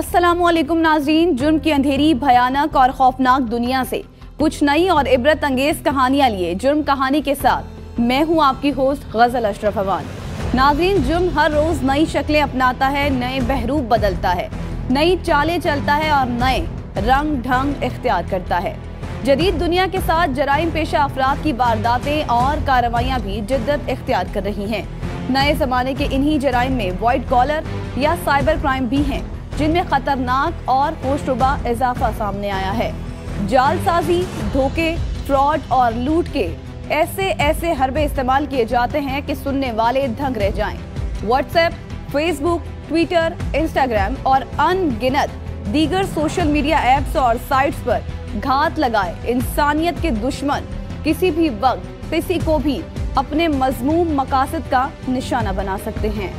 अस्सलामुअलैकुम नाज़रीन, जुर्म की अंधेरी, भयानक और खौफनाक दुनिया से कुछ नई और इबरत अंगेज कहानियां लिए जुर्म कहानी के साथ मैं हूं आपकी होस्ट गजल अशरफ अवान। नाज़रीन, जुर्म हर रोज नई शक्लें अपनाता है, नए बहरूप बदलता है, नई चालें चलता है और नए रंग ढंग इख्तियार करता है। जदीद दुनिया के साथ जराइम पेशा अफराद की वारदातें और कार्रवाइयाँ भी जिद्दत इख्तियार कर रही हैं। नए जमाने के इन्हीं जराइम में वाइट कॉलर या साइबर क्राइम भी हैं, जिनमें खतरनाक और होशरुबा इजाफा सामने आया है। जालसाजी, धोखे, फ्रॉड और लूट के ऐसे हरबे इस्तेमाल किए जाते हैं कि सुनने वाले दंग रह जाएं। व्हाट्सएप, फेसबुक, ट्विटर, इंस्टाग्राम और अनगिनत दीगर सोशल मीडिया ऐप्स और साइट्स पर घात लगाए इंसानियत के दुश्मन किसी भी वक्त किसी को भी अपने मजमूम मकासद का निशाना बना सकते हैं।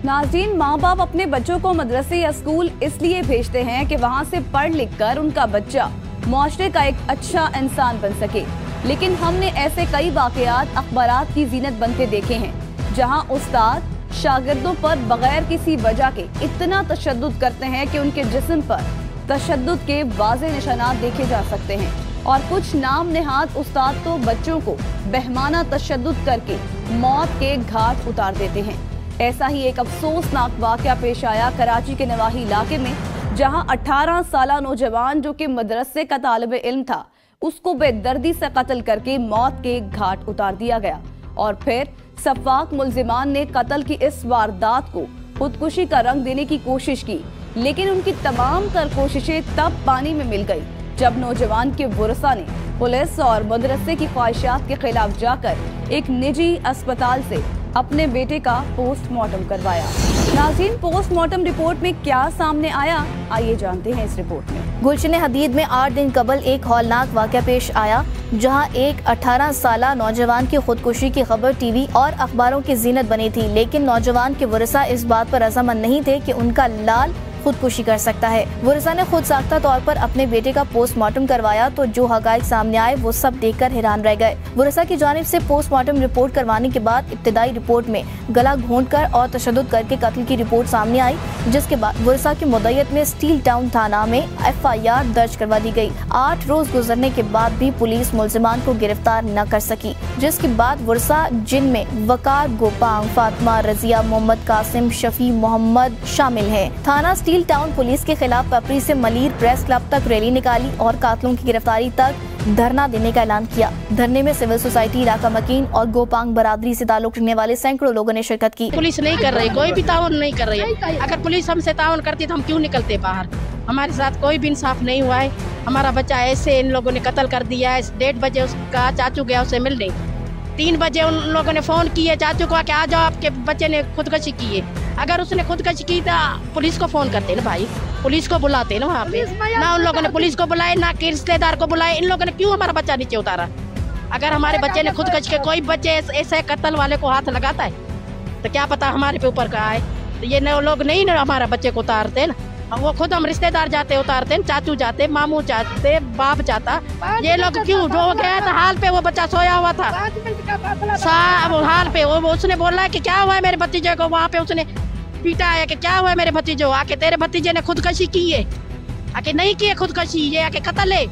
नाज़रीन, माँ बाप अपने बच्चों को मदरसे या स्कूल इसलिए भेजते हैं कि वहाँ से पढ़ लिख कर उनका बच्चा मुआशरे का एक अच्छा इंसान बन सके, लेकिन हमने ऐसे कई वाक़यात अखबारात की जीनत बनते देखे हैं जहाँ उस्ताद शागिर्दों पर बगैर किसी वजह के इतना तशद्दुद करते हैं कि उनके जिस्म पर तशद्दुद के वाज़े निशानात देखे जा सकते हैं, और कुछ नाम नेहाद उस्ताद तो बच्चों को बहमाना तशद्दुद करके मौत के घाट उतार देते हैं। ऐसा ही एक अफसोसनाक वाक़या पेश आया कराची के नवाही इलाके में, जहां 18 साला नौजवान जो कि मदरसे का तालिब इल्म था, उसको बेदर्दी से कत्ल करके मौत के घाट उतार दिया गया। और फिर सफाक मुल्जिमान ने कत्ल की इस वारदात को खुदकुशी का रंग देने की कोशिश की, लेकिन उनकी तमाम तर कोशिशें तब पानी में मिल गई जब नौजवान के वरसा ने पुलिस और मदरसे की ख्वाहिशात के खिलाफ जाकर एक निजी अस्पताल से अपने बेटे का पोस्टमार्टम करवाया। नाज़रीन, पोस्टमार्टम रिपोर्ट में क्या सामने आया, आइए जानते हैं इस रिपोर्ट में। गुलशन हदीद में 8 दिन कबल एक हौलनाक वाक़या पेश आया, जहां एक 18 साला नौजवान की खुदकुशी की खबर टीवी और अखबारों की जीनत बनी थी, लेकिन नौजवान के वरसा इस बात पर रज़ामंद नहीं थे कि उनका लाल खुदकुशी कर सकता है। वरसा ने खुद साख्ता तौर पर अपने बेटे का पोस्टमार्टम करवाया, तो जो हक़ाइक़ सामने आए वो सब देखकर हैरान रह गए। वरसा की जानिब से पोस्टमार्टम रिपोर्ट करवाने के बाद इब्तिदाई रिपोर्ट में गला घोंटकर और तशद्दुद करके कत्ल की रिपोर्ट सामने आई, जिसके बाद वरसा की मुद्दत में स्टील टाउन थाना में FIR दर्ज करवा दी गई। 8 रोज गुजरने के बाद भी पुलिस मुल्जिमान को गिरफ्तार न कर सकी, जिसके बाद वरसा, जिनमें वकार गोपांग, फातिमा, रजिया, मोहम्मद कासिम, शफी मोहम्मद शामिल है, थाना स्टील टाउन पुलिस के खिलाफ पपरी से मलीर प्रेस क्लब तक रैली निकाली और कातलों की गिरफ्तारी तक धरना देने का ऐलान किया। धरने में सिविल सोसाइटी, इलाका मकीन और गोपांग बरादरी से ताल्लुक रखने वाले सैकड़ों लोगों ने शिरकत की। पुलिस नहीं कर रही, कोई भी ताउन नहीं कर रही है। अगर पुलिस हमसे ताउन करती तो हम क्यों निकलते बाहर? हमारे साथ कोई भी इंसाफ नहीं हुआ है। हमारा बच्चा ऐसे इन लोगों ने कत्ल कर दिया है। 1:30 बजे उसका चाचू गया उसे मिलने, 3 बजे उन लोगों ने फोन किए चाचू को कि आ जाओ, आपके बच्चे ने खुदकुशी की है। अगर उसने खुदकुशी की तो पुलिस को फोन करते ना भाई, पुलिस को बुलाते ना वहाँ पे। ना उन लोगों ने पुलिस को बुलाए, ना कि रिश्तेदार को बुलाए। इन लोगों ने क्यों हमारा बच्चा नीचे उतारा? अगर हमारे बच्चे ने खुदकुशी के, कोई बच्चे ऐसे कत्ल वाले को हाथ लगाता है तो क्या पता हमारे पे ऊपर का आए। तो ये लोग नहीं ना हमारा बच्चे को उतारते ना, वो खुद हम रिश्तेदार जाते उतारते, चाचू जाते, मामू जाते, बाप जाता। ये लोग क्यों? जो गया था हाल पे, वो बच्चा सोया हुआ था हाल पे, वो उसने बोला है कि क्या हुआ है मेरे भतीजे को। वहाँ पे उसने पीटा है कि क्या हुआ है मेरे भतीजे, आके तेरे भतीजे ने खुदकुशी की है, आके नहीं की है खुदकुशी, ये आके कत्ल है।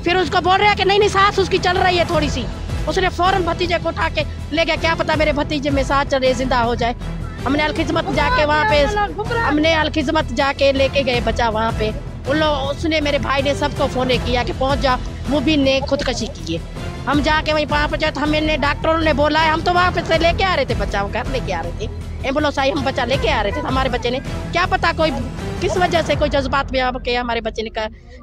फिर उसको बोल रहे हैं कि नहीं सांस उसकी चल रही है थोड़ी सी। उसने फौरन भतीजे को उठा के ले गया, क्या पता मेरे भतीजे में सांस चल रही, जिंदा हो जाए। हमने अलखिदमत जाके वहाँ पे लेके गए बच्चा वहाँ पे। उन लोग, उसने, मेरे भाई ने सबको फोन किया कि पहुँच जाओ, वो भी ने खुदकुशी की है। हम जाके वहीं वहाँ पे जाए तो हमें डॉक्टरों ने बोला है, हम तो वहाँ पे से लेके आ रहे थे बच्चा, घर लेके आ रहे थे, एम्बुलेंस आई, हम बच्चा लेके आ रहे थे। हमारे बच्चे ने क्या पता कोई किस वजह से, कोई जज्बात में आके हमारे बच्चे ने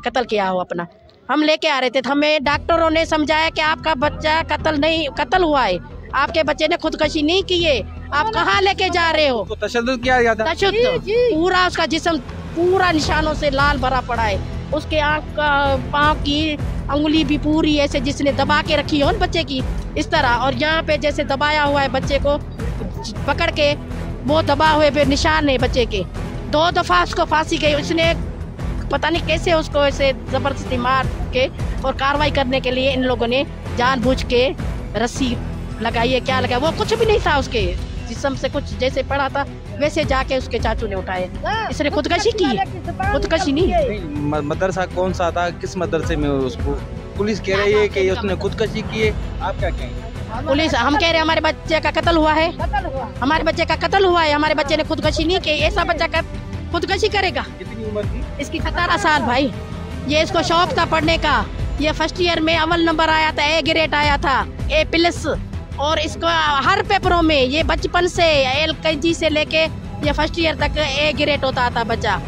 कत्ल किया हो अपना। हम लेके आ रहे थे, हमें डॉक्टरों ने समझाया कि आपका बच्चा कत्ल हुआ है, आपके बच्चे ने खुदकुशी नहीं की है, आप कहाँ लेके जा रहे हो? तशद्दुद किया गया था। पूरा उसका जिस्म पूरा निशानों से लाल भरा पड़ा है, उसके आँख का, पाँव की अंगुली भी पूरी ऐसे जिसने दबा के रखी हो बच्चे की इस तरह, और यहाँ पे जैसे दबाया हुआ है बच्चे को पकड़ के, वो दबा हुए पे निशान है बच्चे के। 2 दफा उसको फांसी गई, उसने पता नहीं कैसे उसको ऐसे जबरदस्ती मार के और कार्रवाई करने के लिए इन लोगों ने जानबूझ के रस्सी लगाई है, क्या लगाया, वो कुछ भी नहीं था उसके जिस्म से कुछ जैसे पड़ा था वैसे जाके उसके चाचू ने उठाए। इसने खुदकशी की है, खुदकशी नहीं। मदरसा कौन सा था, किस मदरसे में उसको पुलिस कह रही है कि उसने खुदकशी की है, आप क्या कहेंगे? पुलिस हम कह रहे हैं हमारे बच्चे का कत्ल हुआ है, हमारे बच्चे का कत्ल हुआ है, हमारे बच्चे ने खुदकशी नहीं की। ऐसा बच्चा खुदकशी करेगा? कितनी उम्र थी इसकी? 17 साल भाई। ये इसको शौक था पढ़ने का, ये फर्स्ट ईयर में अव्वल नंबर आया था, A ग्रेड आया था, A+। और इसको हर पेपरों में ये बचपन से LKG से लेके ये फर्स्ट ईयर तक A ग्रेड होता था बच्चा।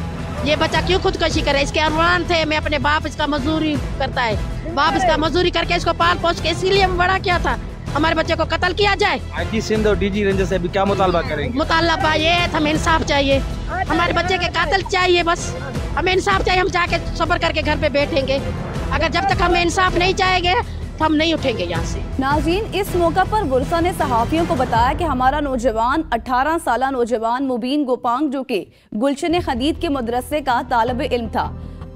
ये बच्चा क्यों खुदकशी करे? इसके अरमान थे, मैं अपने बाप इसका मजदूरी करता है, बाप इसका मजदूरी करके इसको पाल पोस के इसीलिए बड़ा किया था, हमारे बच्चे को कत्ल किया जाए। IG सिंध और DG रेंजर से अभी क्या मुतालबा करेंगे? मुतालबा ये है, हमें इंसाफ चाहिए, हमारे बच्चे के कातिल चाहिए, बस हमें इंसाफ चाहिए। हम जाके सब्र करके घर पे बैठेंगे, अगर जब तक हमें इंसाफ नहीं चाहेंगे तो हम नहीं उठेंगे यहाँ से। नाज़रीन, इस मौका पर बुरसा ने सहाफियों को बताया कि हमारा नौजवान 18 साल नौजवान मुबीन गोपांग जो कि गुलशन खदीद के मदरसे का तालिब इल्म था,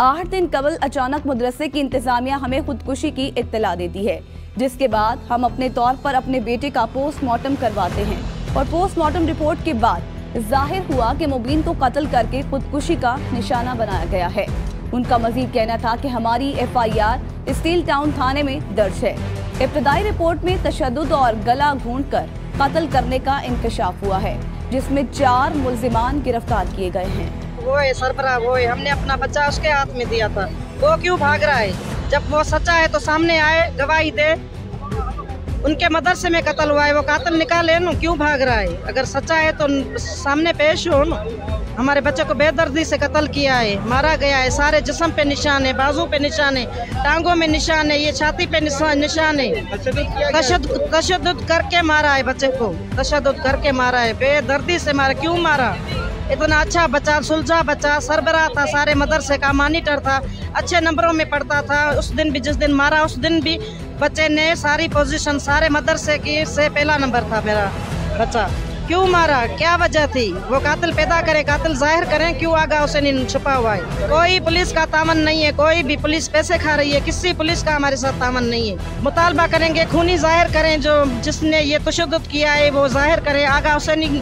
8 दिन कबल अचानक मदरसे की इंतजामिया हमें खुदकुशी की इत्तला देती है, जिसके बाद हम अपने तौर पर अपने बेटे का पोस्टमार्टम करवाते हैं और पोस्टमार्टम रिपोर्ट के बाद जाहिर हुआ कि मुबीन को कत्ल करके खुदकुशी का निशाना बनाया गया है। उनका मजीद कहना था कि हमारी FIR स्टील टाउन थाने में दर्ज है। इब्तदाई रिपोर्ट में तशद्दुद और गला घोंटकर कत्ल करने का इंकशाफ हुआ है, जिसमें 4 मुल्जिमान गिरफ्तार किए गए हैं। वो है सरबराह, वो है, हमने अपना बच्चा उसके हाथ में दिया था, वो क्यों भाग रहा है? जब वो सच्चा है तो सामने आए, गवाही दे। उनके मदरसे में कत्ल हुआ है, वो कातिल निकाले न, क्यों भाग रहा है? अगर सच्चा है तो सामने पेश हो न। हमारे बच्चे को बेदर्दी से कत्ल किया है, मारा गया है, सारे जिस्म पे निशान है, बाजू पे निशान है, टांगों में निशान है, ये छाती पे निशान है। तशद्दुद करके मारा है बच्चे को, तशद्दुद करके मारा है, बेदर्दी से मारा। क्यों मारा? इतना अच्छा बच्चा, सुलझा बच्चा, सरबराह था सारे मदरसे का, मॉनिटर था, अच्छे नंबरों में पढ़ता था। उस दिन भी, जिस दिन मारा उस दिन भी बच्चे ने सारी पोजीशन सारे मदरसे की से पहला नंबर था मेरा बच्चा। क्यों मारा? क्या वजह थी? वो कातिल पैदा करें, कातिल जाहिर करें, क्यों आगा उसे नहीं छुपा हुआ है? कोई पुलिस का तामन नहीं है, कोई भी पुलिस पैसे खा रही है, किसी पुलिस का हमारे साथ तामन नहीं है। मुतालबा करेंगे, खूनी जाहिर करें, जो जिसने ये तशद्दुद किया है वो जाहिर करें, आगा उसे नहीं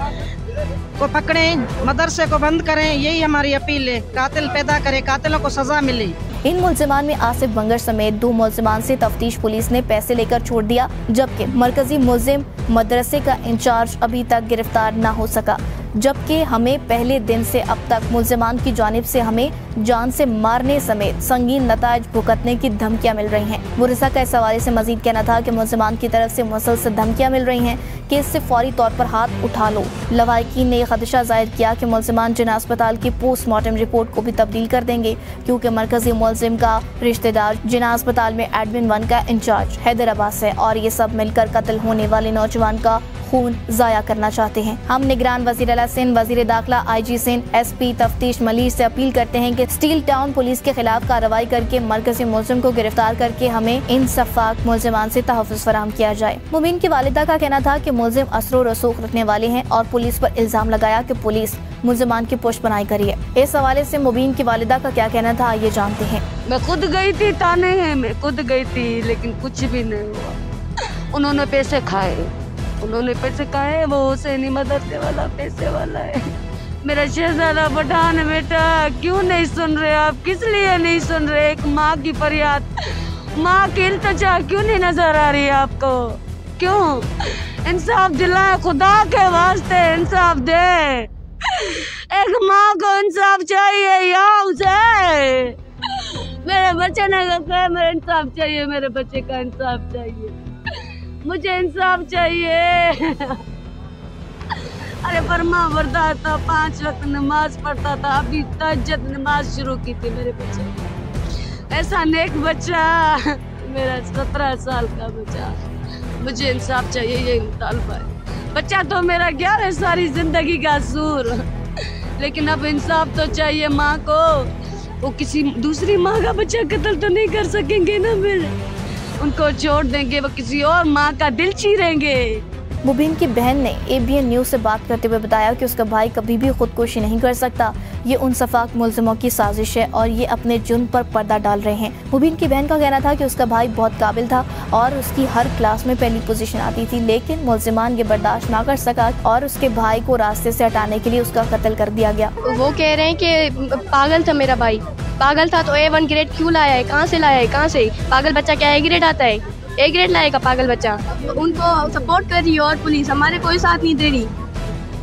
को पकड़ें, मदरसे को बंद करें, यही हमारी अपील है। कातिल पैदा करें, कातिलों को सजा मिले। इन मुल्जिमान में आसिफ बंगर समेत 2 मुल्जिमान से तफ्तीश पुलिस ने पैसे लेकर छोड़ दिया, जबकि मरकजी मुल्जिम मदरसे का इंचार्ज अभी तक गिरफ्तार न हो सका। जबकि हमें पहले दिन से अब तक मुल्जिमान की जानिब से हमें जान से मारने समेत संगीन नताइज भुगतने की धमकियां मिल रही हैं। बुरसा का इस हवाले से मजीद कहना था कि मुल्जिमान की तरफ से मुसलसल धमकियां मिल रही हैं कि इससे फौरी तौर पर हाथ उठा लो। लवाहिकीन ने खदशा जाहिर किया कि मुल्जिमान जिना अस्पताल की पोस्टमार्टम रिपोर्ट को भी तब्दील कर देंगे, क्योंकि मरकजी मुल्जिम का रिश्तेदार जिना अस्पताल में एडमिन 1 का इंचार्ज हैदराबाद से, और ये सब मिलकर कत्ल होने वाले नौजवान का खून जाया करना चाहते हैं। हम निगरान वज़ीर आला सिंध, वज़ीर दाखिला, IG सिंध, SP तफ्तीश मलिर से अपील करते हैं कि स्टील टाउन पुलिस के खिलाफ कार्रवाई करके मरकजी मुल्जिम को गिरफ्तार करके हमें इन सफ़ाक मुल्जिमान से तहफ़्फ़ुज़ फराहम किया जाए। मुबीन की वालिदा का कहना था कि मुल्जिम असर रसूख रखने वाले हैं और पुलिस पर इल्जाम लगाया कि पुलिस मुल्जिमान की पुष्ट बनाई करी है। इस हवाले से मुबीन की वालिदा का क्या कहना था, ये जानते हैं। मैं खुद गई थी थाने में, खुद गई थी, लेकिन कुछ भी नहीं हुआ। उन्होंने पैसे खाए, वो हुसैनी मदरसे वाला पैसे वाला है। मेरा शहजादा पठान है बेटा, क्यों नहीं सुन रहे आप? किस लिए नहीं सुन रहे? एक माँ की फरियाद, माँ की इल्तिजा क्यों नहीं नजर आ रही है आपको? क्यों? इंसाफ दिलाए, खुदा के वास्ते इंसाफ दे। एक माँ को इंसाफ चाहिए यहाँ उसे। मेरे बच्चे ने कहा मेरा इंसाफ चाहिए, मेरे बच्चे का इंसाफ चाहिए, मुझे इंसाफ चाहिए। अरे फरमा बरदार था, 5 वक्त नमाज पढ़ता था, अभी तहज्जुद नमाज शुरू की थी मेरे बच्चे। ऐसा नेक बच्चा, मेरा 17 साल का बच्चा, मुझे इंसाफ चाहिए, ये मुतालबा है। बच्चा तो मेरा क्या है, सारी जिंदगी का असूर, लेकिन अब इंसाफ तो चाहिए माँ को। वो किसी दूसरी माँ का बच्चा कत्ल तो नहीं कर सकेंगे ना, फिर उनको छोड़ देंगे, वो किसी और माँ का दिल चीरेंगे। मुबीन की बहन ने ABN न्यूज से बात करते हुए बताया कि उसका भाई कभी भी खुदकुशी नहीं कर सकता। ये उन सफाक मुलजिमों की साजिश है और ये अपने जुर्म पर पर्दा डाल रहे हैं। मुबीन की बहन का कहना था कि उसका भाई बहुत काबिल था और उसकी हर क्लास में पहली पोजीशन आती थी, लेकिन मुलजिमान ये बर्दाश्त ना कर सका और उसके भाई को रास्ते से हटाने के लिए उसका कत्ल कर दिया गया। वो कह रहे हैं कि पागल था मेरा भाई, पागल था तो A1 ग्रेड क्यों लाया है, कहाँ से लाया है, कहाँ से? पागल बच्चा क्या A ग्रेड आता है? A ग्रेड लाएगा पागल बच्चा। उनको सपोर्ट कर रही है और पुलिस हमारे कोई साथ नहीं दे रही,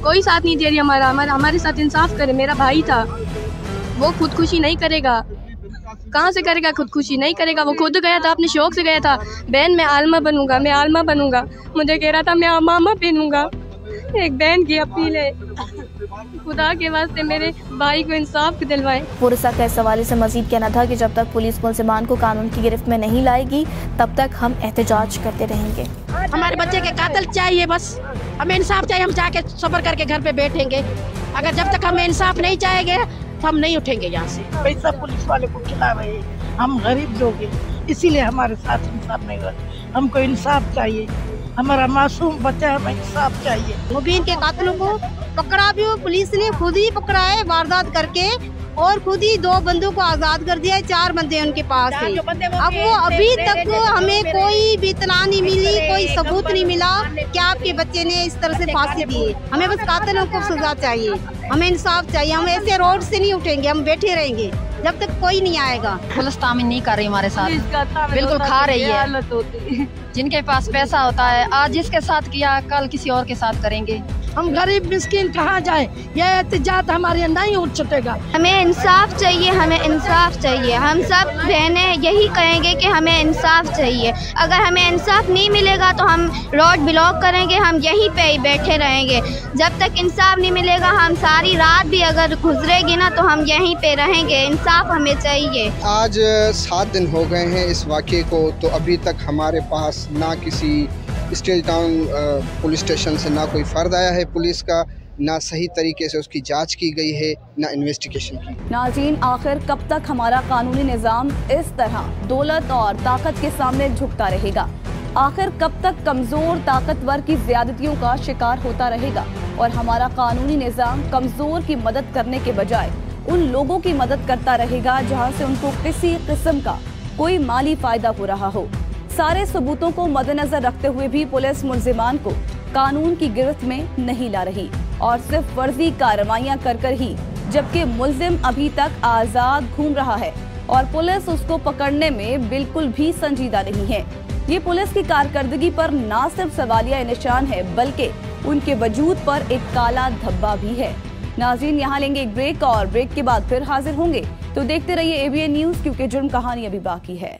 कोई साथ नहीं दे रही हमारे साथ इंसाफ करे। मेरा भाई था, वो खुदकुशी नहीं करेगा, कहाँ से करेगा खुदकुशी? नहीं करेगा। वो खुद गया था, अपने शौक से गया था। बहन मैं आलमा बनूंगा, मैं आलमा बनूंगा, मुझे कह रहा था मैं मामा पहनूंगा। एक बहन की अपील है, खुदा के वास्ते मेरे भाई को इंसाफ दिलवाएं। पुरसा का इस हवाले से मजीद कहना था कि जब तक पुलिस मुलजिमान को कानून की गिरफ्त में नहीं लाएगी तब तक हम एहतजाज करते रहेंगे। हमारे बच्चे के कातिल चाहिए, बस हमें इंसाफ चाहिए। हम जाके सब्र करके घर पे बैठेंगे। अगर जब तक हमें इंसाफ नहीं चाहेंगे तो हम नहीं उठेंगे यहाँ से। पैसा पुलिस वाले को खिला रहे हैं, हम गरीब लोग हैं, इसीलिए हमारे साथ इंसाफ नहीं हुआ। हमको इंसाफ चाहिए, हमारा मासूम बच्चा, हमें इंसाफ चाहिए। मुबीन के कातिलों को पकड़ा भी, पुलिस ने खुद ही पकड़ा है वारदात करके, और खुद ही 2 बंदों को आजाद कर दिया है। 4 बंदे उनके पास है। अब वो अभी तक हमें कोई भी इत्तला नहीं मिली, कोई सबूत नहीं मिला कि आपके बच्चे ने इस तरह से फांसी दी है। हमें बस कातिलों को सजा चाहिए, हमें इंसाफ चाहिए। हम ऐसे रोड से नहीं उठेंगे, हम बैठे रहेंगे जब तक कोई नहीं आएगा। पुलिस तामीन नहीं कर रही हमारे साथ, बिल्कुल खा रही है। जिनके पास पैसा होता है, आज जिसके साथ किया कल किसी और के साथ करेंगे। हम गरीब मिस्किन कहाँ जाए? ये एहतजाज हमारे नहीं उठ छुटेगा। हमें इंसाफ चाहिए, हमें इंसाफ चाहिए। हम सब बहनें यही कहेंगे कि हमें इंसाफ चाहिए। अगर हमें इंसाफ नहीं मिलेगा तो हम रोड ब्लॉक करेंगे, हम यहीं पे ही बैठे रहेंगे। जब तक इंसाफ नहीं मिलेगा, हम सारी रात भी अगर गुजरेगी ना तो हम यहीं पे रहेंगे। इंसाफ हमें चाहिए। आज 7 दिन हो गए हैं इस वाक़े को, तो अभी तक हमारे पास ना किसी स्टेट टाउन पुलिस स्टेशन से ना कोई फ़र्द आया है पुलिस का, ना सही तरीके से उसकी जांच की गई है, ना इन्वेस्टिगेशन की। नाज़रीन, आखिर कब तक हमारा कानूनी निज़ाम इस तरह दौलत और ताकत के सामने झुकता रहेगा? आखिर कब तक कमज़ोर ताकतवर की ज़्यादतियों का शिकार होता रहेगा और हमारा कानूनी निज़ाम कमज़ोर की मदद करने के बजाय उन लोगों की मदद करता रहेगा जहां से उनको किसी किस्म का कोई माली फायदा हो रहा हो? सारे सबूतों को मद्देनजर रखते हुए भी पुलिस मुलजिमान को कानून की गिरफ्त में नहीं ला रही और सिर्फ फर्जी कार्रवाइयां कर ही, जबकि मुलजिम अभी तक आजाद घूम रहा है और पुलिस उसको पकड़ने में बिल्कुल भी संजीदा नहीं है। ये पुलिस की कारकर्दगी पर न सिर्फ सवालिया निशान है बल्कि उनके वजूद पर एक काला धब्बा भी है। नाज़रीन, यहाँ लेंगे एक ब्रेक और ब्रेक के बाद फिर हाजिर होंगे, तो देखते रहिए ABN न्यूज, क्योंकि जुर्म कहानी अभी बाकी है।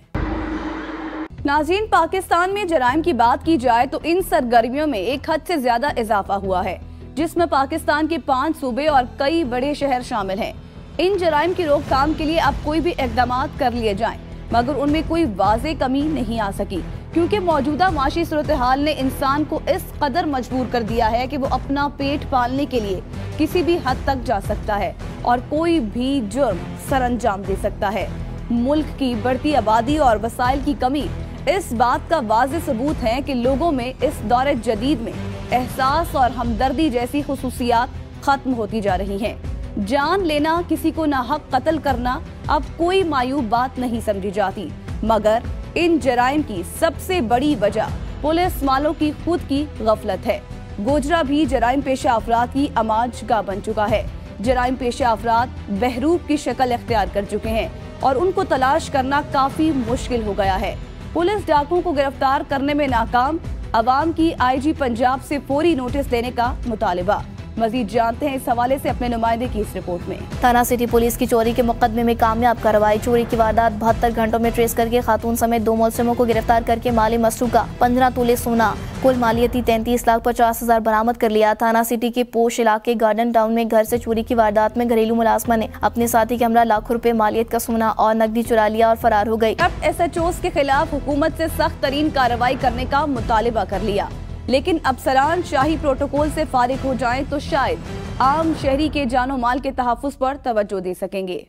नाज़रीन, पाकिस्तान में जराइम की बात की जाए तो इन सरगर्मियों में एक हद से ज्यादा इजाफा हुआ है, जिसमें पाकिस्तान के 5 सूबे और कई बड़े शहर शामिल हैं। इन जराइम की रोकथाम के लिए अब कोई भी इक़दाम कर लिए जाएं, मगर उनमें कोई वाज़े कमी नहीं आ सकी, क्योंकि मौजूदा माशी सूरत हाल ने इंसान को इस कदर मजबूर कर दिया है कि वो अपना पेट पालने के लिए किसी भी हद तक जा सकता है और कोई भी जुर्म सरअंजाम दे सकता है। मुल्क की बढ़ती आबादी और वसाइल की कमी इस बात का वाज़ेह सबूत है कि लोगों में इस दौर जदीद में एहसास और हमदर्दी जैसी खुसूसियात खत्म होती जा रही हैं। जान लेना, किसी को नाहक कत्ल करना अब कोई मायूब बात नहीं समझी जाती, मगर इन जराइम की सबसे बड़ी वजह पुलिस वालों की खुद की गफलत है। गोजरा भी जराइम पेशा अफराद की अमाजगाह बन चुका है। जराइम पेशा अफराद बहरूप की शक्ल इख्तियार कर चुके हैं और उनको तलाश करना काफी मुश्किल हो गया है। पुलिस डाकुओं को गिरफ्तार करने में नाकाम, अवाम की IG पंजाब से फौरी नोटिस देने का मुतालिबा। मजीद जानते हैं इस हवाले से अपने नुमाइंदे की इस रिपोर्ट में। थाना सिटी पुलिस की चोरी के मुकदमे में कामयाब कार्रवाई। चोरी की वारदात 72 घंटों में ट्रेस करके खातून समेत 2 मुलजिमों को गिरफ्तार करके माली मसरूका 15 तोले सोना, कुल मालियती 33,50,000 बरामद कर लिया। थाना सिटी के पोश इलाके गार्डन टाउन में घर से चोरी की वारदात में घरेलू मुलाजमा ने अपने साथी के हमरा लाखों रुपए मालियत का सोना और नकदी चुरा लिया और फरार हो गई। अब SHOs के खिलाफ हुकूमत से सख्त तरीन कार्रवाई करने का मुतालिबा कर लिया, लेकिन अफसरान शाही प्रोटोकॉल से फारिग हो जाएं तो शायद आम शहरी के जानो माल के तहफ्फुज़ पर तवज्जो दे सकेंगे।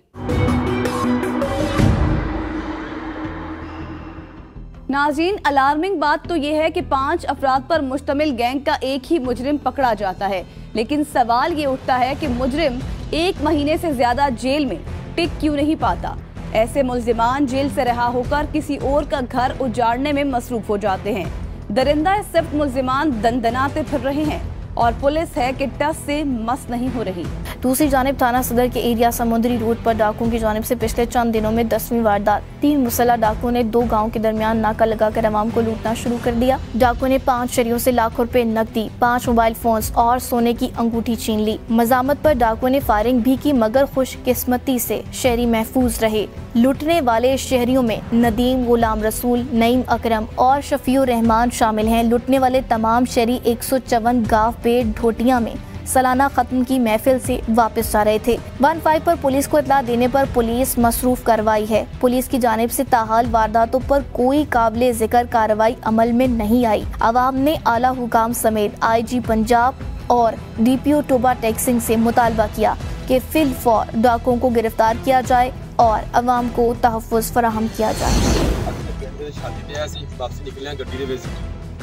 नाज़रीन, अलार्मिंग बात तो ये है कि 5 अफराद पर मुश्तमिल गैंग का एक ही मुजरिम पकड़ा जाता है, लेकिन सवाल ये उठता है कि मुजरिम 1 महीने से ज्यादा जेल में टिक क्यों नहीं पाता। ऐसे मुल्जिमान जेल से रहा होकर किसी और का घर उजाड़ने में मसरूफ हो जाते हैं। दरिंदा सिर्फ मुल्जिमान दंदनाते फिर रहे हैं और पुलिस है कि टस से मस नहीं हो रही। दूसरी जानिब थाना सदर के एरिया समुद्री रोड पर डाकुओं की जानिब से पिछले चंद दिनों में 10वीं वारदात। 3 मुसल्लह डाकुओं ने 2 गांव के दरमियान नाका लगाकर अवाम को लूटना शुरू कर दिया। डाकुओं ने 5 शहरियों से लाखों रुपए नकदी, 5 मोबाइल फोन्स और सोने की अंगूठी छीन ली। मजामत पर डाकुओं ने फायरिंग भी की, मगर खुशकिस्मती से शहरी महफूज रहे। लूटने वाले शहरियों में नदीम, गुलाम रसूल, नईम अकरम और शफीउर रहमान शामिल हैं। लूटने वाले तमाम शहरी 154 गांव पे ढोटिया में सालाना खत्म की महफिल से वापस जा रहे थे। 15 पर पुलिस को इत्तला देने पर पुलिस मसरूफ कार्रवाई है। पुलिस की जानिब से ताहाल वारदातों पर कोई काबिले जिक्र कार्रवाई अमल में नहीं आई। अवाम ने आला हुकाम समेत IG पंजाब और DPO टोबा टैक्सिंग से मुतालबा किया कि फिल फौर डाकुओं को गिरफ्तार किया जाए और अवाम को तहफ़्फ़ुज़ फराहम किया जाए।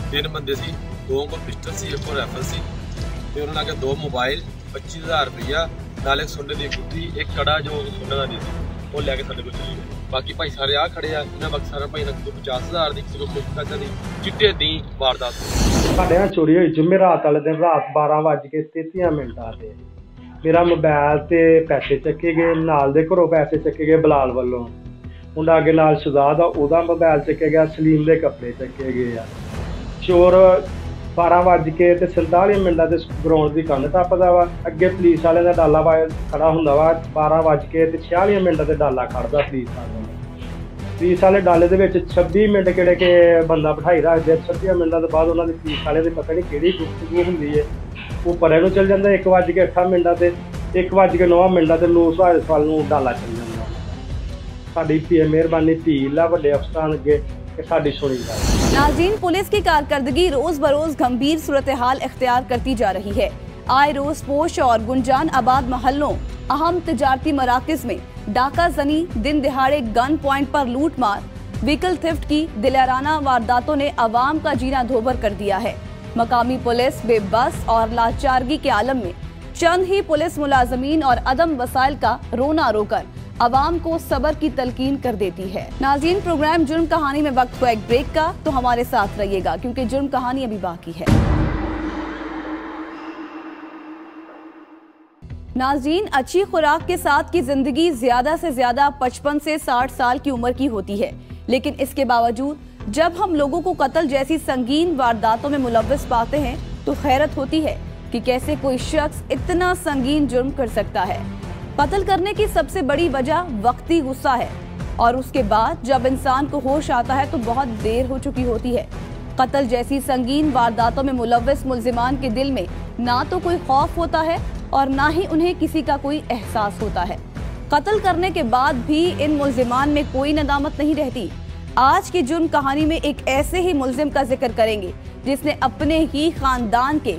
तीन बंदे सी, 2 को पिस्टल सी, 1 को राइफल सी, फिर उन्होंने 2 मोबाइल, 25,000 रुपया, नाल एक सोने की गुत्ती, एक कड़ा जो सोने का नहीं थी, वो लैके साढ़े को चली गए। बाकी भाई सारे आ खड़े हैं, इन्हें बाकी सारा भाई नकद 50,000 दी, किसी को कुछ पैसा दी, चिट्टे दी वारदात। साढ़े यहाँ चोरी हुई जुमेरात वाले दिन रात 12:33 ते मेरा मोबाइल ते पैसे चक्के गए, नाल दे घरों पैसे चक्के गए बिलाल वालों, मुंडा अगे नाल शहजाद आ ओदा मोबाइल चक्के गया, सलीम दे कपड़े चक्के गए। चोर 12:47 ते ग्राउंड की कंध टप्पदा वा, अगे पुलिस वाले का डाला खड़ा हुंदा वा, 12:46 ते डाला खड़दा पुलिस वाले डाले दे विच 26 मिनट किहड़े के बंदा बिठाई रखदे। 26 मिनटां तो बाद उन्हां दे पुलिस वाले दी पता नहीं किहड़ी गुफ्तगू हुंदी है, वो परे नूं चल जांदा। 1:08 ते 1:09 ते न्यूज़ हाउस वाल नूं डाला चल जांदा। साडी मेहरबानी अपील आ वड्डे अफसरां अगे कि साडी सुणी जाए। नाज़रीन, पुलिस की कारकर्दगी रोज बरोज गंभीर सूरत हाल इख्तियार करती जा रही है। आए रोज पोश और गुंजान आबाद महलों, अहम तिजारती मराकज में डाका जनी, दिन दिहाड़े गन पॉइंट पर लूट मार, व्हीकल थेफ्ट की दिलाराना वारदातों ने अवाम का जीना धोबर कर दिया है। मकामी पुलिस बेबस और लाचारगी के आलम में चंद ही पुलिस मुलाजमीन और अदम वसाइल का रोना रोकर अवाम को सब्र की तलकीन कर देती है। नाज़रीन, प्रोग्राम जुर्म कहानी में वक्त हुआ एक ब्रेक का, तो हमारे साथ रहिएगा क्योंकि जुर्म कहानी अभी बाकी है। नाज़रीन, अच्छी खुराक के साथ की जिंदगी ज्यादा से ज्यादा 55 से 60 साल की उम्र की होती है, लेकिन इसके बावजूद जब हम लोगों को कत्ल जैसी संगीन वारदातों में मुलव्वस पाते हैं तो हैरत होती है कि कैसे कोई शख्स इतना संगीन जुर्म कर सकता है। कत्ल करने की सबसे बड़ी वजह वक्ती गुस्सा है और उसके बाद जब इंसान को होश आता है तो बहुत देर हो चुकी होती है। कत्ल जैसी संगीन वारदातों में मुलव्वस मुल्जिमान के दिल में ना तो कोई खौफ होता है और ना ही उन्हें किसी का कोई एहसास होता है। कत्ल करने के बाद भी इन मुल्जिमान में कोई नदामत नहीं रहती। आज की जुर्म कहानी में एक ऐसे ही मुल्जिम का जिक्र करेंगे जिसने अपने ही खानदान के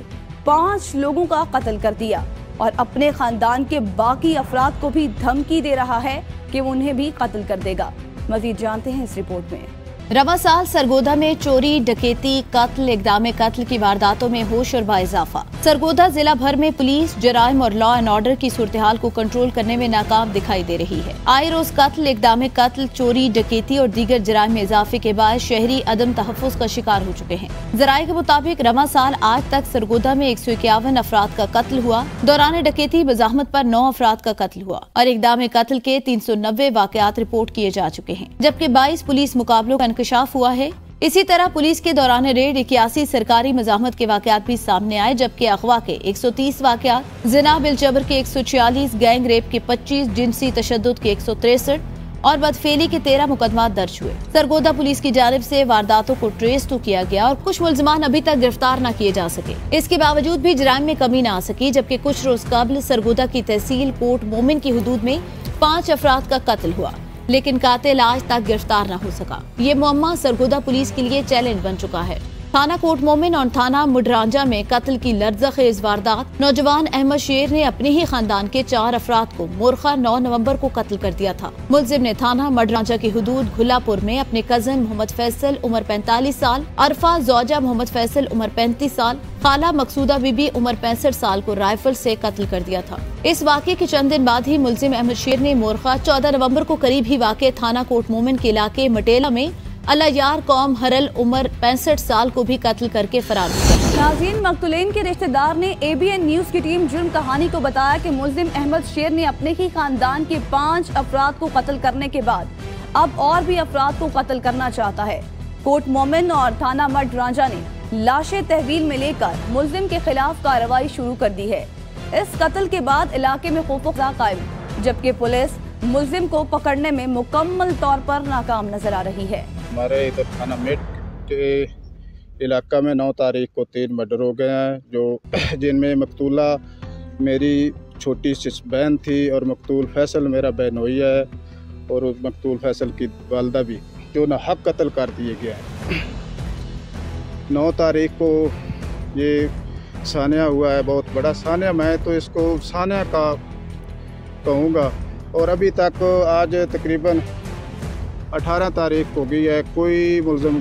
5 लोगों का कत्ल कर दिया और अपने खानदान के बाकी अफराद को भी धमकी दे रहा है कि वो उन्हें भी कत्ल कर देगा। मजीद जानते हैं इस रिपोर्ट में। रवा साल सरगोधा में चोरी, डकैती, कत्ल, इक़दाम कत्ल की वारदातों में होश और बाइजाफा। सरगोधा जिला भर में पुलिस जराइम और लॉ एंड ऑर्डर की सूरत हाल को कंट्रोल करने में नाकाम दिखाई दे रही है। आए रोज कत्ल, इक़दाम कत्ल, चोरी, डकैती और दीगर जराइम में इजाफे के बाद शहरी अदम तहफ़्फ़ुज़ का शिकार हो चुके हैं। ज़राए के मुताबिक रवा साल आज तक सरगोधा में 151 अफराद का कत्ल हुआ। दौरान डकैती बज़ाहमत पर 9 अफराद का कत्ल हुआ और इक़दाम कत्ल के 390 वाक़यात रिपोर्ट किए जा चुके हैं, जबकि 22 पुलिस मुकाबलों का इंकशाफ हुआ है। इसी तरह पुलिस के दौरान रेड 81 सरकारी मज़ाहमत के वाक़यात भी सामने आए, जबकि अगवा के 130 वाक़यात, ज़िना बिलजबर के 146, गैंग रेप के 25, जिनसी तशद्दुद के 163 और बदफेली के 13 मुकदमा दर्ज हुए। सरगोधा पुलिस की जानिब से वारदातों को ट्रेस तो किया गया और कुछ मुल्ज़िमान अभी तक गिरफ्तार न किए जा सके। इसके बावजूद भी जराइम में कमी न आ सकी, जबकि कुछ रोज कबल सरगोधा की तहसील कोट मोमिन की हुदूद में 5 अफराद का कत्ल हुआ, लेकिन कातिल आज तक गिरफ्तार न हो सका। ये मुअम्मा सरगोधा पुलिस के लिए चैलेंज बन चुका है। थाना कोट मोमिन और थाना मुडरांजा में कत्ल की लर्ज़खेज़ वारदात। नौजवान अहमद शेर ने अपने ही खानदान के 4 अफराद को मोरखा 9 नवंबर को कत्ल कर दिया था। मुलजिम ने थाना मुडरांजा की हुदूद घुलापुर में अपने कजन मोहम्मद फैसल उम्र 45 साल, अरफा जोजा मोहम्मद फैसल उम्र 35 साल, खाला मकसूदा बीबी उम्र 65 साल को राइफल से कत्ल कर दिया था। इस वाक़े के चंद दिन बाद ही मुलजिम अहमद शेर ने मोरखा 14 नवंबर को करीब ही वाक़े थाना कोट मोमिन के इलाके मटेला में अल्लायार कौम हरल उम्र 65 साल को भी कत्ल करके फरार हो गया। नाज़रीन, मकतूलेन के रिश्तेदार ने ABN न्यूज की टीम जुर्म कहानी को बताया कि मुलजिम अहमद शेर ने अपने ही खानदान के 5 अफराद को कत्ल करने के बाद अब और भी अफराद को कत्ल करना चाहता है। कोट मोमिन और थाना मुडरांजा ने लाशें तहवील में लेकर मुलजिम के खिलाफ कार्रवाई शुरू कर दी है। इस कत्ल के बाद इलाके में खौफ-ओ-खौफ कायम, जबकि पुलिस मुलजिम को पकड़ने में मुकम्मल तौर पर नाकाम नजर आ रही है। हमारे इधर थाना मेट के इलाका में 9 तारीख को 3 मर्डर हो गए हैं, जो जिनमें मकतूला मेरी छोटी सी बहन थी और मकतूल फैसल मेरा बहनोई है और उस मकतूल फैसल की वालदा भी, जो ना हक कत्ल कर दिए गए हैं। 9 तारीख को ये सानिया हुआ है, बहुत बड़ा सानिया, मैं तो इसको सानिया का कहूँगा। और अभी तक आज तकरीबन 18 तारीख हो गई है, कोई मुलज़म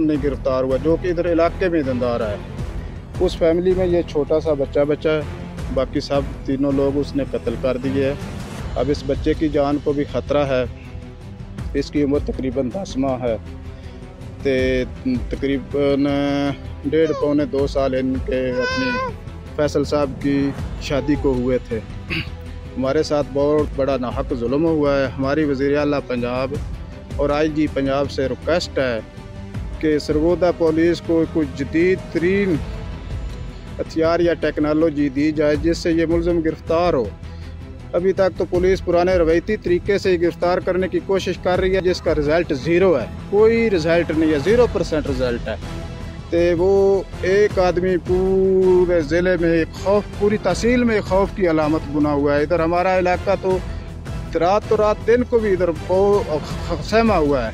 नहीं गिरफ्तार हुआ, जो कि इधर इलाके में धंधार है। उस फैमिली में ये छोटा सा बच्चा है, बाकी सब तीनों लोग उसने कत्ल कर दिए है। अब इस बच्चे की जान को भी ख़तरा है। इसकी उम्र तकरीबन 10 माह है, तो तकरीबन 1.5 पौने 2 साल इनके अपनी फैसल साहब की शादी को हुए थे। हमारे साथ बहुत बड़ा नाहक जुल्म हुआ है। हमारी वज़ीर आला पंजाब और IG पंजाब से रिक्वेस्ट है कि सरगोदा पुलिस को कुछ जदीद तरीन हथियार या टेक्नोलॉजी दी जाए जिससे ये मुलज़िम गिरफ़्तार हो। अभी तक तो पुलिस पुराने रवायती तरीके से गिरफ़्तार करने की कोशिश कर रही है, जिसका रिज़ल्ट 0 है, कोई रिज़ल्ट नहीं है, 0% रिज़ल्ट है। तो वो एक आदमी पूरे ज़िले में खौफ, पूरी तहसील में खौफ की अलामत बुना हुआ है। इधर हमारा इलाका तो रात दिन को भी इधर बहुत सहमा हुआ है,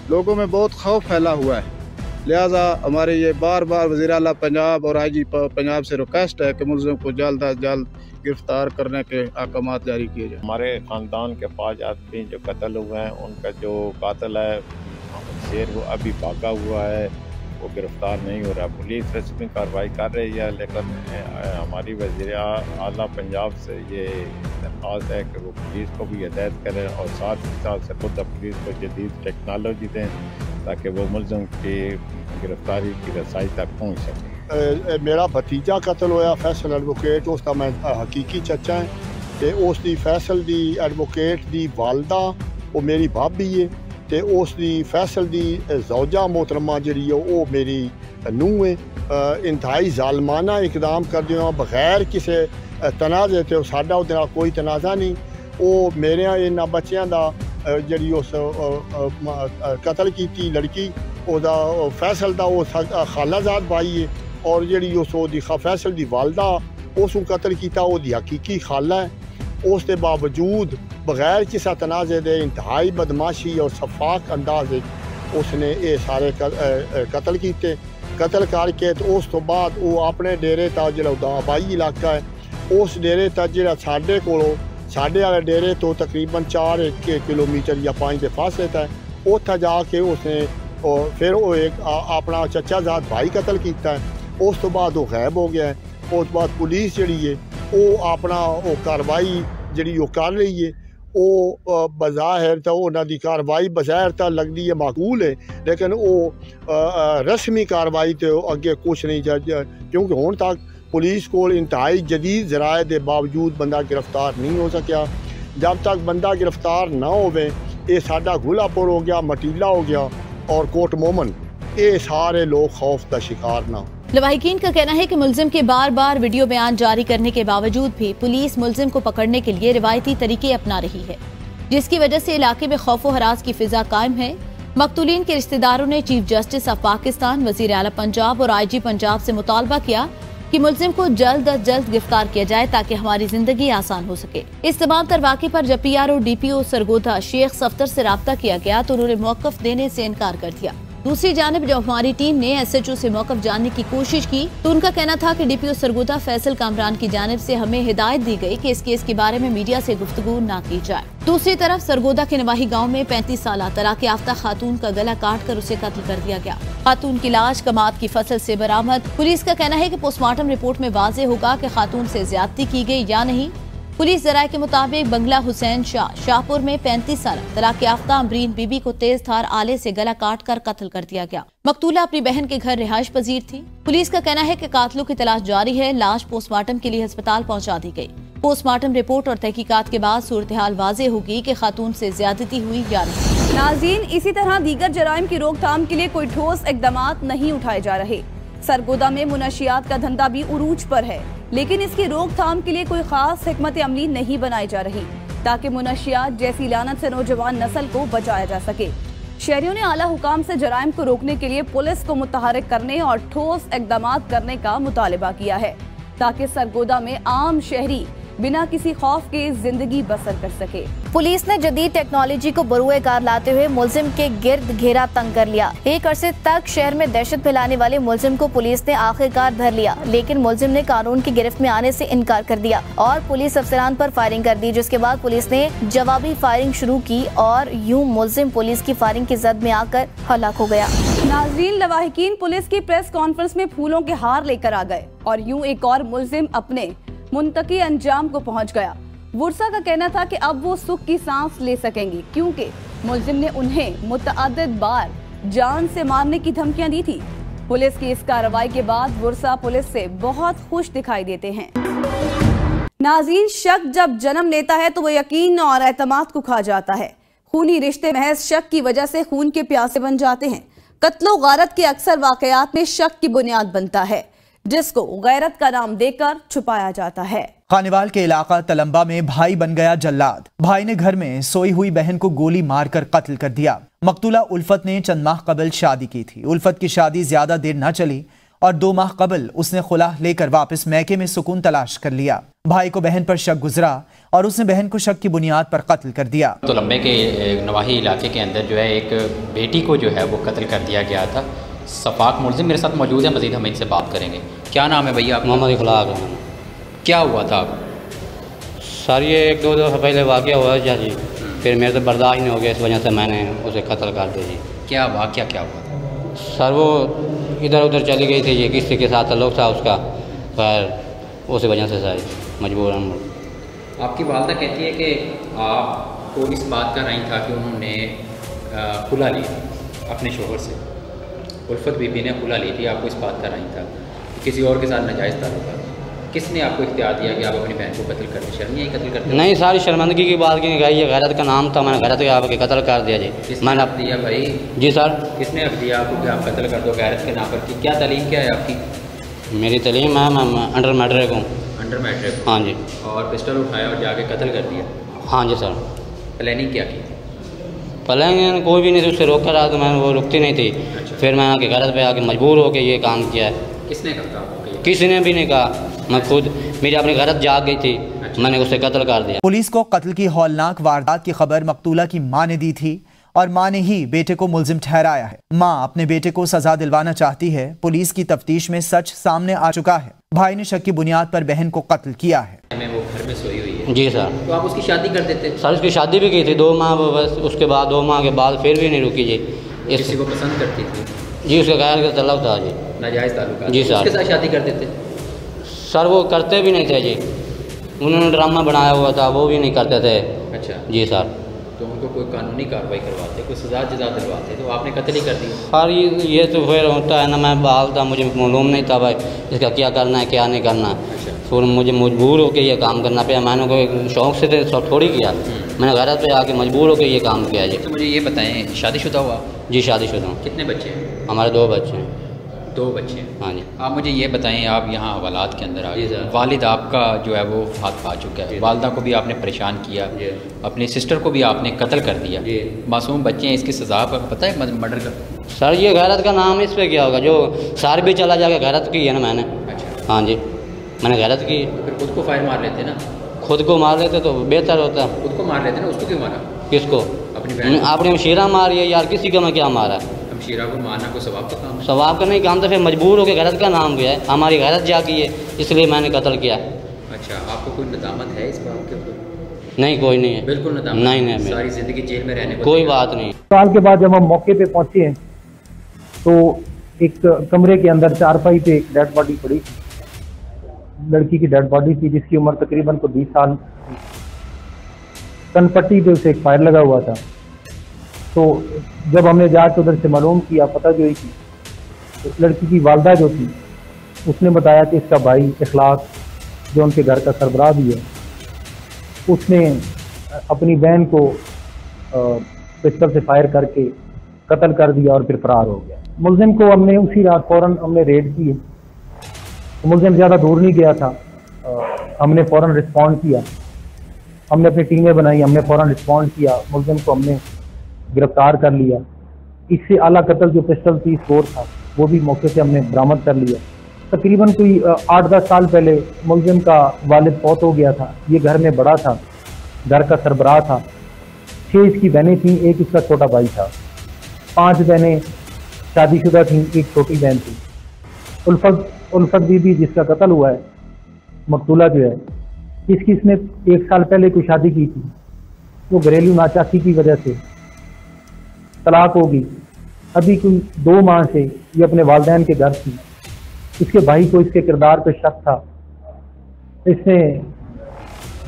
लोगों में बहुत खौफ फैला हुआ है। लिहाजा हमारे ये बार वज़ीर आला पंजाब और IG पंजाब से रिक्वेस्ट है कि मुलज़िम को जल्द अज जल्द गिरफ्तार करने के अहकामात जारी किए जाए। हमारे ख़ानदान के 5 आदमी जो कत्ल हुए हैं, उनका जो कातिल है शेर, वो अभी भागा हुआ है, वो गिरफ्तार नहीं हो रहा। पुलिस रस्मी कार्रवाई कर रही है, लेकिन हमारी वज़ीर आला पंजाब से ये दरख्वास्त है कि वो पुलिस को भी हिदायत करें और साथ ही साथ सरगोदा पुलिस को जदीद टेक्नोलॉजी दें ताकि वो मुलज़िम की गिरफ्तारी की रसाई तक पहुँच सके। मेरा भतीजा कत्ल होया फैसल एडवोकेट, उसका मैं हकीकी चचा है, तो उसकी फैसल दी एडवोकेट दी वालदा वो मेरी भाभी है, तो उसकी फैसल दी जोजा मोहतरमा जी वो मेरी नूह है। इंतहाई जालमाना इकदाम कर दिया बगैर किसी तनाज़े तो साडा उहदे नाल कोई तनाज़ा नहीं। वो मेरे इन्हां बच्चों का जी उस कत्ल की लड़की ओदा फैसल का वो खालाजाद भाई है, और जी उस फैसल की वालदा उसू कत्ल किया ओदी हकीकी खाला है। उसके बावजूद बगैर किसी तनाज़े दे इंतहाई बदमाशी और सफाक अंदाज उसने ये सारे कत्ल किए। कत्ल करके तो उस तो बाद वो अपने डेरे तक जो आबाई इलाका है, उस डेरे तक जो साढ़े कोलों साढ़े वाले डेरे तो तकरीबन 4 किलोमीटर या 5 के फासले तक, उत्थे जाके उसने फिर वो एक अपना चचाजाद भाई कत्ल किया है। उस तो बाद वो गायब हो गया है। उस बाद पुलिस जी है वो अपना वो कार्रवाई जी कर रही है। वो बज़ाहिर तो उन्होंने कार्रवाई बज़ाहिर तो लगती है माकूल है, लेकिन वो रस्मी कार्रवाई तो अगे कुछ नहीं, क्योंकि हुण तक पुलिस को इंतहाई जदीद जराए के बावजूद बंदा गिरफ्तार नहीं हो सकिया। जब तक बंदा गिरफ्तार ना होवे, ये साडा गुलापुर हो गया, मटीला हो गया और कोट मोमन, ये सारे लोग खौफ का शिकार ना। लवाहिकीन का कहना है कि मुलजिम के बार वीडियो बयान जारी करने के बावजूद भी पुलिस मुलजिम को पकड़ने के लिए रिवायती तरीके अपना रही है, जिसकी वजह से इलाके में खौफो हरास की फिजा कायम है। मकतूलीन के रिश्तेदारों ने चीफ जस्टिस ऑफ पाकिस्तान, वजीर आला पंजाब और IG पंजाब से मुतालबा किया कि मुलजिम को जल्द अज जल्द गिरफ्तार किया जाए ताकि हमारी जिंदगी आसान हो सके। इस तमाम तर वाक़े पर जब PRO DPO सरगोधा शेख सफ्तर से राब्ता किया गया तो उन्होंने मौक़िफ़ देने से इनकार कर दिया। दूसरी जानिब जब हमारी टीम ने SHO से मौक़िफ़ जानने की कोशिश की तो उनका कहना था कि DPO सरगोधा फैसल कामरान की जानिब से हमें हिदायत दी गई कि इस केस के बारे में मीडिया से गुफ्तगू न की जाए। दूसरी तरफ सरगोधा के नवाही गाँव में 35 साल तलाक याफ्ता खातून का गला काट कर उसे कत्ल कर दिया गया। खातून की लाश कमात की फसल से बरामद। पुलिस का कहना है कि पोस्टमार्टम रिपोर्ट में वाज़ेह होगा कि खातून से ज्यादती की गई या नहीं। पुलिस जराये के मुताबिक बंगला हुसैन शाह शाहपुर में 35 साल तलाक याफ्ता अमरीन बीबी को तेज धार आले से गला काट कर कत्ल कर दिया गया। मकतूला अपनी बहन के घर रिहाइश पजीर थी। पुलिस का कहना है कि कातिलों की तलाश जारी है। लाश पोस्टमार्टम के लिए अस्पताल पहुंचा दी गई। पोस्टमार्टम रिपोर्ट और तहकीकात के बाद सूरत हाल वाज़ेह होगी कि खातून से ज्यादती हुई या नहीं। नाज़रीन, इसी तरह दीगर जराइम की रोकथाम के लिए कोई ठोस इक़दामात नहीं उठाए जा रहे। सरगोधा में मुनशियात का धंधा भी उरूज पर है, लेकिन इसकी रोकथाम के लिए कोई खास हिकमत अमली नहीं बनाई जा रही ताकि मुनशियात जैसी लानत से नौजवान नस्ल को बचाया जा सके। शहरियों ने आला हुकाम से जराइम को रोकने के लिए पुलिस को मुतहरिक करने और ठोस इक़दामात करने का मुतालिबा किया है ताकि सरगोधा में आम शहरी बिना किसी खौफ के जिंदगी बसर कर सके। पुलिस ने जदीद टेक्नोलॉजी को बरूए कार लाते हुए मुलजिम के गिर्द घेरा तंग कर लिया। एक अरसे तक शहर में दहशत फैलाने वाले मुलजिम को पुलिस ने आखिरकार धर लिया, लेकिन मुलजिम ने कानून की गिरफ्त में आने से इनकार कर दिया और पुलिस अफसरान पर फायरिंग कर दी, जिसके बाद पुलिस ने जवाबी फायरिंग शुरू की और यूं मुलजिम पुलिस की फायरिंग की जद में आकर हलाक हो गया। नाज़रीन, लवाहिकीन पुलिस की प्रेस कॉन्फ्रेंस में फूलों के हार लेकर आ गए और यूं एक और मुलजिम अपने मुंतकी अंजाम को पहुंच गया। वुरसा का कहना था कि अब वो सुख की सांस ले सकेंगी क्योंकि मुलजिम ने उन्हें मुतअद्दिद बार जान से मारने की धमकियां दी थी। पुलिस की इस कार्रवाई के बाद वुरसा पुलिस से बहुत खुश दिखाई देते हैं। नाज़रीन, शक जब जन्म लेता है तो वो यकीन और एतमाद को खा जाता है। खूनी रिश्ते महज शक की वजह से खून के प्यासे बन जाते हैं। कत्लो गारत के अक्सर वाकयात में शक की बुनियाद बनता है, जिसको गैरत का नाम देकर छुपाया जाता है। खानेवाल के इलाका तलंबा में भाई बन गया जल्लाद। भाई ने घर में सोई हुई बहन को गोली मारकर कत्ल कर दिया। मकतूला उल्फत ने चंद माह कबल शादी की थी। उल्फत की शादी ज्यादा देर न चली और 2 माह कबल उसने खुला लेकर वापस मैके में सुकून तलाश कर लिया। भाई को बहन पर शक गुजरा और उसने बहन को शक की बुनियाद पर कत्ल कर दिया। तलंबे के नवाही इलाके के अंदर जो है एक बेटी को जो है वो कत्ल कर दिया गया था। सफाक मुलजिम मेरे साथ मौजूद है, मजीद हम इनसे बात करेंगे। क्या नाम है भैया? मोहम्मद इखलाक। क्या हुआ था? सर ये 1-2 दफ़ा पहले वाक़या हुआ है जी, फिर मेरे से बर्दाश्त नहीं हो गया, इस वजह से मैंने उसे कत्ल कर दिया जी। क्या वाक़या क्या हुआ था? सर वो इधर उधर चली गई थी, ये किसी के साथ ताल्लुक़ था उसका, पर उस वजह से सर मजबूरन। आपकी वालदा कहती है कि आपको इस बात का राय था कि उन्होंने खुला लिया अपने शोहर से। उल्फत बीबी ने खुला ली थी, आपको इस बात का राय था कि किसी और के साथ नाजायज़ ताल्लुक था। किसने आपको इख्तियार दिया कि आप अपनी बहन को कत्ल करते? शर्म नहीं कत्ल करते? नहीं, सारी शर्मिंदगी की बात की गई। ये गैरत का नाम था, मैंने गैरत के आपके कत्ल कर दिया जी। मैंने अब दिया भाई जी सर। किसने अब दिया आपको कि आप कत्ल कर दो गैरत के नाम पर? कि क्या तालीम क्या है आपकी? मेरी तालीम है, मैं अंडर मैट्रिक हूँ। Under matric? हाँ जी। और पिस्टल उठाया और जाके कत्ल कर दिया? हाँ जी सर। प्लानिंग क्या की? प्लानिंग कोई भी नहीं थी, उससे रोका रहा तो मैंने वो रुकती नहीं थी। अच्छा। फिर मैं आके गैरत पे आके मजबूर होकर ये काम किया है। किसने कहा? किसी ने भी नहीं कहा, मैं खुद, मेरी अपनी गैरत जाग गई थी। अच्छा। मैंने उसे कत्ल कर दिया। पुलिस को कत्ल की हौलनाक वारदात की खबर मकतूला की मां ने दी थी और मां ने ही बेटे को मुलजिम ठहराया है। मां अपने बेटे को सजा दिलवाना चाहती है। पुलिस की तफ्तीश में सच सामने आ चुका है। भाई ने शक की बुनियाद पर बहन को कत्ल किया है। वो घर में सोई हुई है। जी सर। तो आप उसकी शादी कर देते? सर उसकी शादी भी की थी 2 माह, बस उसके बाद 2 माह के बाद फिर भी नहीं रुकी जी। किसी को पसंद करती थी? जी, उसका गैर का ताल्लुक था जी। नाजायज़ ताल्लुक? जी सर। उसके साथ शादी कर देते? सर वो करते भी नहीं थे जी, उन्होंने ड्रामा बनाया हुआ था, वो भी नहीं करते थे। अच्छा जी सर। तो उनको कोई कानूनी कार्रवाई करवाते, कोई सजा जजा दिलवाते, तो आपने कत्ल ही कर दिया? सर ये तो फिर होता है ना, मैं बाल था, मुझे मालूम नहीं था भाई इसका क्या करना है क्या नहीं करना। अच्छा। फिर मुझे मजबूर होकर ये काम करना पड़ा। मैंने कोई शौक़ से तो थोड़ी किया, मैंने घर पे आके मजबूर होकर ये काम किया जी। तो मुझे ये बताएं, शादीशुदा हुआ? जी शादीशुदा हूँ। कितने बच्चे हैं? हमारे 2 बच्चे हैं। 2 बच्चे? हाँ जी। आप मुझे ये बताएं, आप यहाँ हवालात के अंदर आ गए, वालिद आपका जो है वो हाथ पा चुका है, वालदा को भी आपने परेशान किया, अपनी सिस्टर को भी आपने कत्ल कर दिया, मासूम बच्चे हैं, इसकी सज़ा पर पता है मर्डर का? सर ये गैरत का नाम इस पर क्या होगा, जो सार भी चला जाके गैरत की है ना मैंने। अच्छा। हाँ जी, मैंने गैरत की। फिर खुद को फायर मार लेते ना? खुद को मार लेते तो बेहतर होता। खुद को मार लेते ना, उसको क्यों मारा? किसको? अपनी बहन। आपने शीरा मारी है यार, किसी का मैं क्या मारा? हमशीरा को मारना कोई सवाब का काम है? सवाब का नहीं काम, तो फिर मजबूर होकर गैरत का नाम गया है, हमारी गैरत जागी है, इसलिए मैंने कत्ल किया। अच्छा, आपको कोई नदामत है इस बात के ऊपर? नहीं, कोई नहीं है, बिल्कुल नदामत नहीं, सारी जिंदगी जेल में रहने को कोई बात नहीं। साल के बाद जब हम मौके पे पहुंचे हैं तो एक कमरे के अंदर चारपाई पे एक डेड बॉडी पड़ी थी, लड़की की डेड बॉडी थी जिसकी उम्र तकरीबन को 20 साल, कनपट्टी पे उसे एक फायर लगा हुआ था। तो जब हमने जाके उधर से मालूम किया, पता जो की तो लड़की की वालदा जो थी उसने बताया कि इसका भाई इखलाक जो उनके घर का सरबराह भी है, उसने अपनी बहन को पिस्टल से फायर करके कत्ल कर दिया और फिर फरार हो गया। मुलजिम को हमने उसी रात फौरन हमने रेड की। मुलजिम ज़्यादा दूर नहीं गया था, हमने फ़ौरन रिस्पॉन्ड किया, हमने अपनी टीमें बनाई, हमने फ़ौरन रिस्पॉन्ड किया, मुलजिम को हमने गिरफ्तार कर लिया। इससे आला कत्ल जो पिस्टल 30 बोर था वो भी मौके से हमने बरामद कर लिया। तकरीबन कोई 8-10 साल पहले मुलजिम का वालिद फौत हो गया था। ये घर में बड़ा था, घर का सरबराह था। 6 इसकी बहनें थीं, एक इसका छोटा भाई था। 5 बहनें शादीशुदा थीं, एक छोटी बहन थी। उल्फत बीबी जिसका कत्ल हुआ है, मकतूला जो है, इसने 1 साल पहले कोई शादी की थी, वो घरेलू नाचाकी की वजह से तलाक होगी। अभी कोई 2 माह से ये अपने वालिदैन के घर थी। इसके भाई को इसके किरदार पे शक था, इसने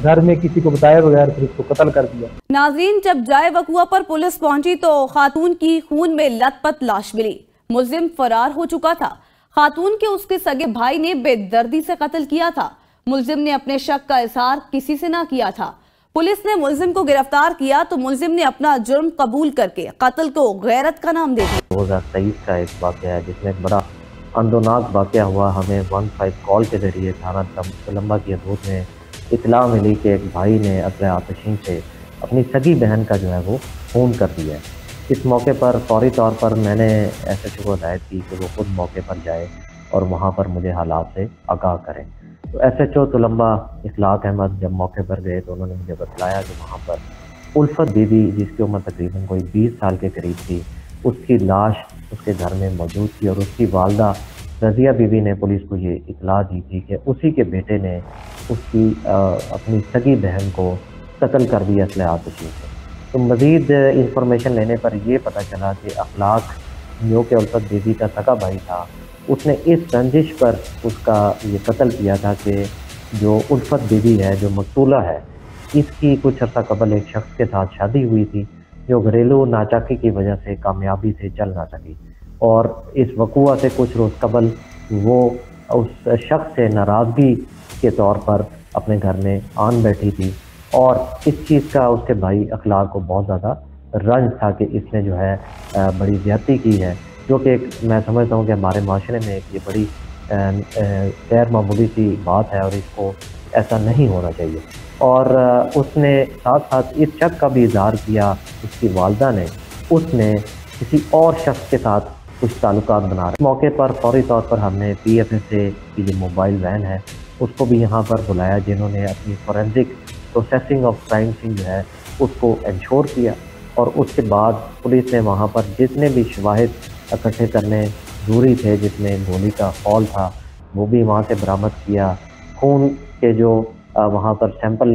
घर में किसी को बताया बगैर फिर इसको कत्ल कर दिया। नाज़रीन, जब जाए वकुआ पर पुलिस पहुंची तो खातून की खून में लथपथ लाश मिली। मुलजिम फरार हो चुका था। खातून के उसके सगे भाई ने बेदर्दी से कत्ल किया था। मुलजिम ने अपने शक का इजहार किसी से ना किया था। पुलिस ने मुलजिम को गिरफ्तार किया तो मुलजिम ने अपना जुर्म कबूल करके कत्ल को गैरत का नाम दे दिया। 2023 का एक वाक़या है जिसमें एक बड़ा अंदोनाक वाक़या हुआ। हमें 15 कॉल के जरिए थाना तलम्बा की हदूद में इतला मिली कि एक भाई ने असले आतिशीन से अपनी सगी बहन का जो है वो खून कर दिया है। इस मौके पर फौरी तौर पर मैंने SHO को हिदायत की कि वो खुद मौके पर जाए और वहाँ पर मुझे हालात से आगाह करें। तो SHO तलम्बा इखलाक अहमद जब मौके पर गए तो उन्होंने मुझे बतलाया कि वहाँ पर उल्फत बीबी जिसकी उम्र तकरीबन कोई 20 साल के करीब थी, उसकी लाश उसके घर में मौजूद थी और उसकी वालदा रज़िया बीबी ने पुलिस को ये इतला दी थी कि उसी के बेटे ने उसकी अपनी सगी बहन को कत्ल कर दिया असले आतिशी से। तो मज़ीद इंफॉर्मेशन लेने पर यह पता चला कि अखलाक जो कि उल्फत बीबी का सगा भाई था, उसने इस रंजिश पर उसका ये कत्ल किया था कि जो उल्फत बीबी है, जो मकतूला है, इसकी कुछ अर्सा कबल एक शख्स के साथ शादी हुई थी जो घरेलू नाचाकी की वजह से कामयाबी से चल ना सकी और इस वक़ुआ से कुछ रोज़ कबल वो उस शख्स से नाराज़गी के तौर पर अपने घर में आन बैठी थी और इस चीज़ का उसके भाई अखलाक को बहुत ज़्यादा रंज था कि इसने जो है बड़ी ज़्यादती की है, जो कि मैं समझता हूँ कि हमारे माशरे में एक ये बड़ी गैर मामूली सी बात है और इसको ऐसा नहीं होना चाहिए। और उसने साथ साथ इस शक का भी इजहार किया, उसकी वालदा ने, उसने किसी और शख्स के साथ कुछ ताल्लुकात बना रहे। मौके पर फौरी तौर पर हमने PFSA की जो मोबाइल वैन है उसको भी यहाँ पर बुलाया, जिन्होंने अपनी forensic processing of crime scene जो है उसको इंश्योर किया और उसके बाद पुलिस ने वहाँ पर जितने भी शवाहिद इकट्ठे करने ज़रूरी थे, जिसमें गोली का फॉल था, वो भी वहाँ से बरामद किया। खून के जो वहाँ पर सैंपल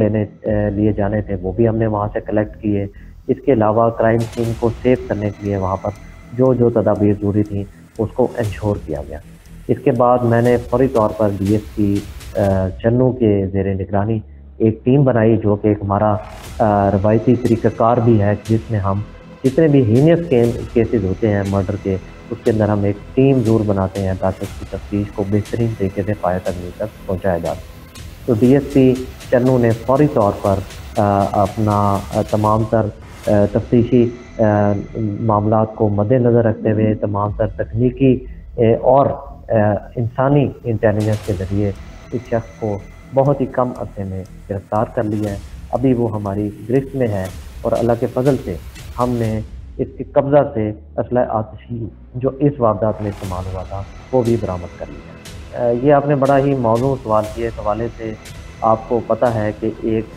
लिए जाने थे वो भी हमने वहाँ से कलेक्ट किए। इसके अलावा क्राइम सीन को सेव करने के लिए वहाँ पर जो तदाबीर ज़रूरी थी उसको इंश्योर किया गया। इसके बाद मैंने फौरी तौर पर DSP चन्नू के ज़ेरे निगरानी एक टीम बनाई, जो कि एक हमारा रवायती तरीक़ाकार भी है, जिसमें हम जितने भी हीनियस केसेस होते हैं मर्डर के, उसके अंदर हम एक टीम ज़रूर बनाते हैं ताकि उसकी तफ्तीश को बेहतरीन तरीके से पाया तक पहुँचाया जा सके। तो DSP चन्नू ने फौरी तौर पर अपना तमाम तर तफ्तीशी मामलात को मद्देनज़र रखते हुए तमाम तर तकनीकी और इंसानी इंटेलिजेंस के ज़रिए इस शख्स को बहुत ही कम अरसे में गिरफ़्तार कर लिया है। अभी वो हमारी गिरफ्त में है और अल्लाह के फजल से हमने इसके कब्ज़ा से असला आतिशी जो इस वारदात में इस्तेमाल हुआ था वो भी बरामद कर लिया। ये आपने बड़ा ही मौजूद सवाल किए। इस हवाले से आपको पता है कि एक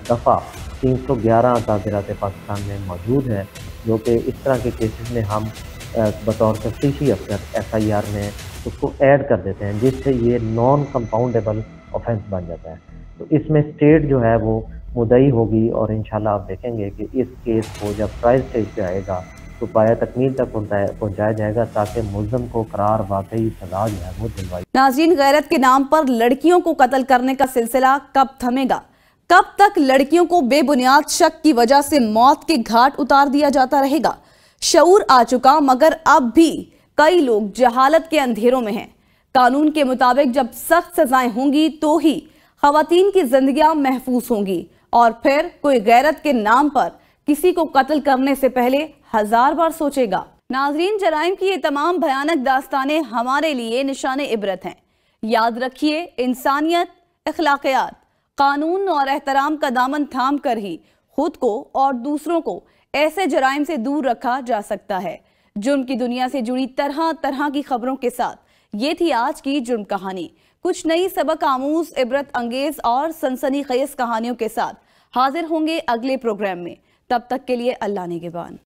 दफ़ा 311 ताज़ीरात पाकिस्तान में मौजूद है, जो कि इस तरह के केसेस में हम बतौर तफ्तीशी अफसर FIR में उसको ऐड कर देते हैं, जिससे ये नॉन कंपाउंडेबल ऑफेंस बन जाता है। तो इसमें स्टेट जो है वो मुद्दई होगी और इंशाल्लाह आप देखेंगे कि इस केस को जब ट्रायल स्टेज पे आएगा तो पाया तकमील तक पहुंचाया जाएगा ताकि मुल्ज़म को करार वाकई सजा जो है वो दिलवाई। नाज़रीन, गैरत के नाम पर लड़कियों को कत्ल करने का सिलसिला कब थमेगा? कब तक लड़कियों को बेबुनियाद शक की वजह से मौत के घाट उतार दिया जाता रहेगा? शऊर आ चुका, मगर अब भी कई लोग जहालत के अंधेरों में हैं। कानून के मुताबिक जब सख्त सजाएं होंगी तो ही खवातीन की जिंदगियां महफूज होंगी, और फिर कोई गैरत के नाम पर किसी को कत्ल करने से पहले 1000 बार सोचेगा। नाजरीन, जराइम की ये तमाम भयानक दास्तानें हमारे लिए निशाने इबरत हैं। याद रखिए, इंसानियत, अखलाकियात, कानून और एहतराम का दामन थाम कर ही खुद को और दूसरों को ऐसे जराइम से दूर रखा जा सकता है। जुर्म की दुनिया से जुड़ी तरह तरह की खबरों के साथ ये थी आज की जुर्म कहानी। कुछ नई सबक आमूज, इबरत अंगेज और सनसनीखेज कहानियों के साथ हाजिर होंगे अगले प्रोग्राम में। तब तक के लिए अल्लाह निगहबान।